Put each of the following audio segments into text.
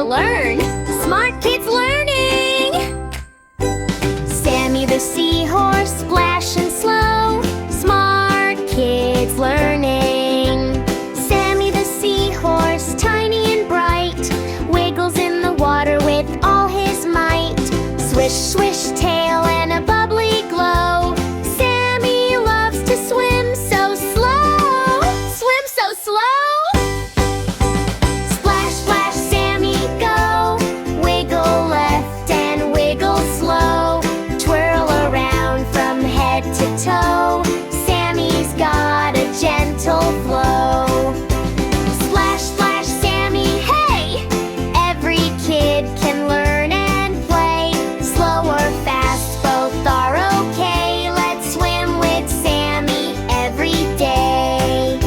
learn. Smart kids learning. Sammy the Seahorse, splash and slow. Smart kids learning. Sammy the Seahorse, tiny and bright, wiggles in the water with all his might. Swish, swish, tail and a bubbly glow. Sammy loves to swim so slow. Swim so slow. Splash, splash, Sammy, go. Wiggle left and wiggle slow. Twirl around from head to toe. Sammy's got a gentle flow. Splash, splash, Sammy, hey! Every kid can learn and play. Slow or fast, both are okay. Let's swim with Sammy every day.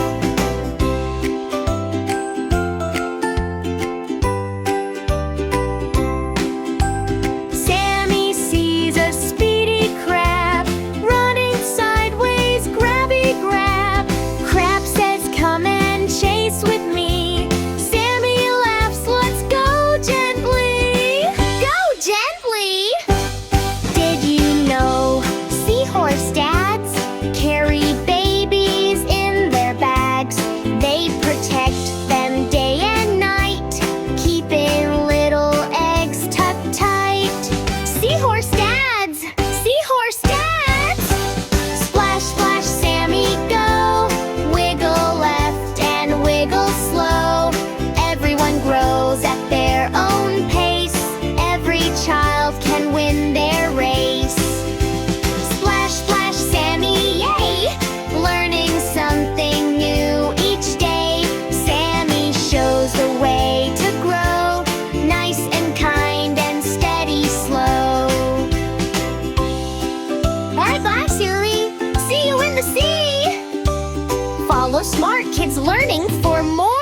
Sammy sees a speedy crab running sideways, grabby grab. Crab says, come and chase with me. Sammy laughs, let's go gently. Go gently! Did you know seahorse dads carry babies in their bags? They protect them day and night, keeping little eggs tucked tight. Seahorse dads! Seahorse dads! Splash, splash, Sammy, go. Wiggle left and wiggle slow. Everyone grows at their own pace. Every child can win their race. Splash, splash, Sammy, yay! Learning something new each day. Sammy shows the way to grow, nice and kind and steady slow. Bye-bye, silly. See you in the sea. Follow Smart Kids Learning for more.